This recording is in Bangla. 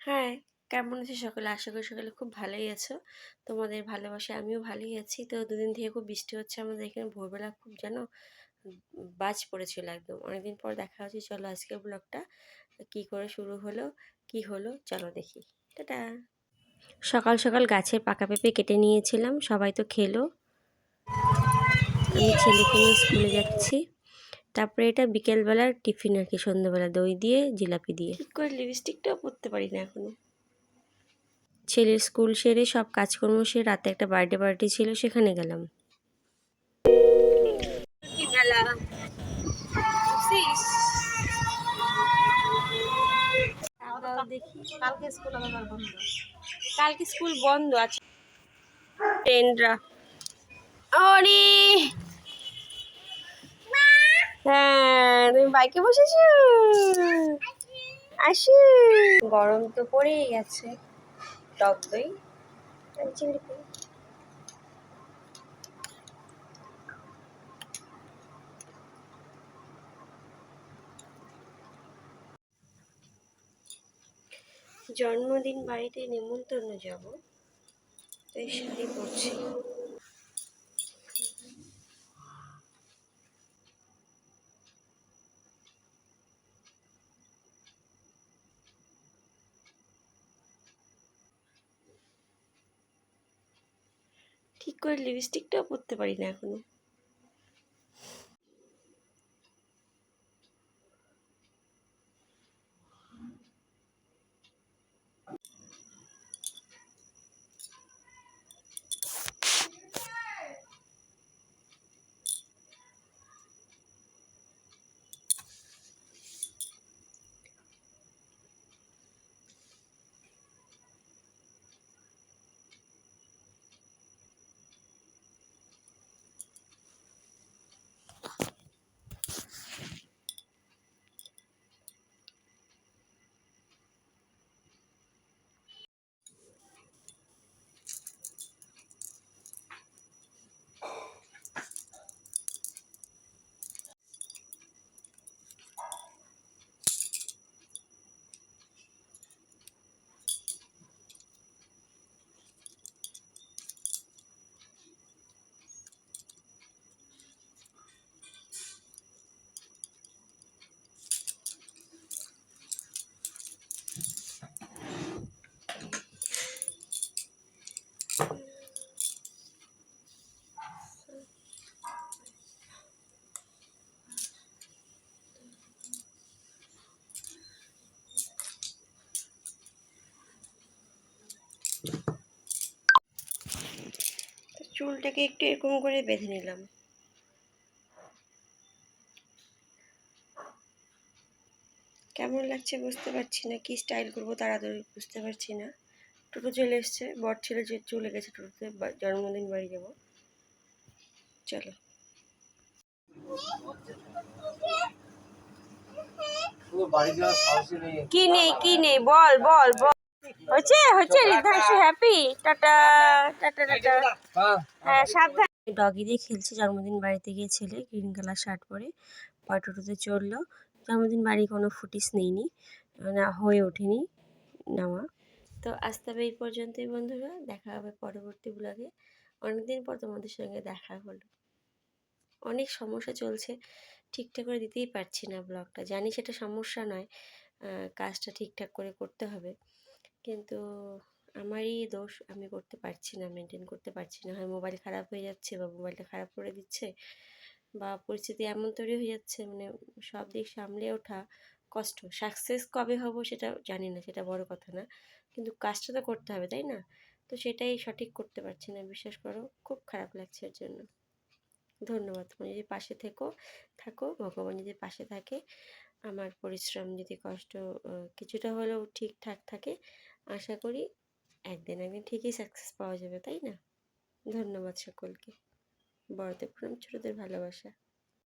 হ্যাঁ, কেমন আছো সকলে? আশা করি সকলে খুব ভালোই আছো। তোমাদের ভালোবাসায় আমিও ভালোই আছি। তো দুদিন থেকে খুব বৃষ্টি হচ্ছে আমাদের এখানে। ভোরবেলা খুব যেন বাজ পড়েছিল একদম। অনেকদিন পর দেখা হচ্ছে। চলো আজকের ব্লগটা কি করে শুরু হলো, কি হলো চলো দেখি। টাটা। সকাল সকাল গাছের পাকা পেঁপে কেটে নিয়েছিলাম, সবাই তো খেলো। আমি ছেলেকে নিয়ে স্কুলে যাচ্ছি। তারপরে এটা বিকেলবেলার টিফিন আর কি, সন্ধ্যাবেলা দই দিয়ে জিলাপি দিয়ে। ঠিক করে লিপস্টিকটাও পরতে পারি না এখনো। ছেলের স্কুল সেরে সব কাজকর্ম সেরে রাতে একটা বার্থডে পার্টি ছিল, সেখানে গেলাম। কালকে স্কুল বন্ধ আছে। ট্রেনরা ওরে, হ্যাঁ তুমি বাইকে বসেছো? আসু। গরম তো পড়েই গেছে। টক দই আর জিলিপি। জন্মদিন বাড়িতে নিমন্ত্রণ যাব, তাই শাড়ি পরছি। ঠিক করে লিপস্টিকটাও পরতে পারি না এখনো। চুলটাকে একটু এরকম করে বেঁধে নিলাম। কেমন লাগছে বুঝতে পারছি না, কি স্টাইল করবো তাড়াতাড়ি বুঝতে পারছি না। টোটো চলে এসছে, বর ছেলে যে চলে গেছে টোটোতে, জন্মদিন বাড়ি যাব। চলো। কি নেই কি নেই বল বল বল। হচ্ছে হচ্ছে রিদ্ধাংশু হ্যাপি। Tata tata tata. হ্যাঁ সাবধান। ডগি দিয়ে খেলছে। জন্মদিন বাড়িতে গিয়ে ছেলে গ্রিন কালার শার্ট পরে টোটোতে চললো। জন্মদিন বাড়ি কোনো ফুটিস নেইনি, না হয়ে ওঠেনি নেওয়া। তো আজ তবে এই পর্যন্তই বন্ধুরা, দেখা হবে পরবর্তী ব্লগে। অনেকদিন পর তোমাদের সঙ্গে দেখা হলো। অনেক সমস্যা চলছে, ঠিকঠাক করে দিতেই পারছি না ব্লগটা। জানি সেটা সমস্যা নয়, কাজটা ঠিকঠাক করে করতে হবে, কিন্তু আমারই দোষ, আমি করতে পারছি না, মেনটেন করতে পারছি না। হয় মোবাইল খারাপ হয়ে যাচ্ছে, বা মোবাইলটা খারাপ করে দিচ্ছে, বা পরিস্থিতি এমন তৈরি হয়ে যাচ্ছে, মানে সব দিক সামলে ওঠা কষ্ট। সাকসেস কবে হব সেটা জানি না, সেটা বড় কথা না, কিন্তু কাজটা তো করতে হবে তাই না? তো সেটাই সঠিক করতে পারছি না, বিশ্বাস করো খুব খারাপ লাগছে এর জন্য। ধন্যবাদ। তুমি যদি পাশে থাকো, ভগবান যদি পাশে থাকে, আমার পরিশ্রম যদি কষ্ট কিছুটা হলেও ঠিকঠাক থাকে, আশা করি একদিন ঠিকই সাকসেস পাওয়া যাবে, তাই না? ধন্যবাদ সকলকে। বড়দের প্রণাম, ছোটদের ভালোবাসা।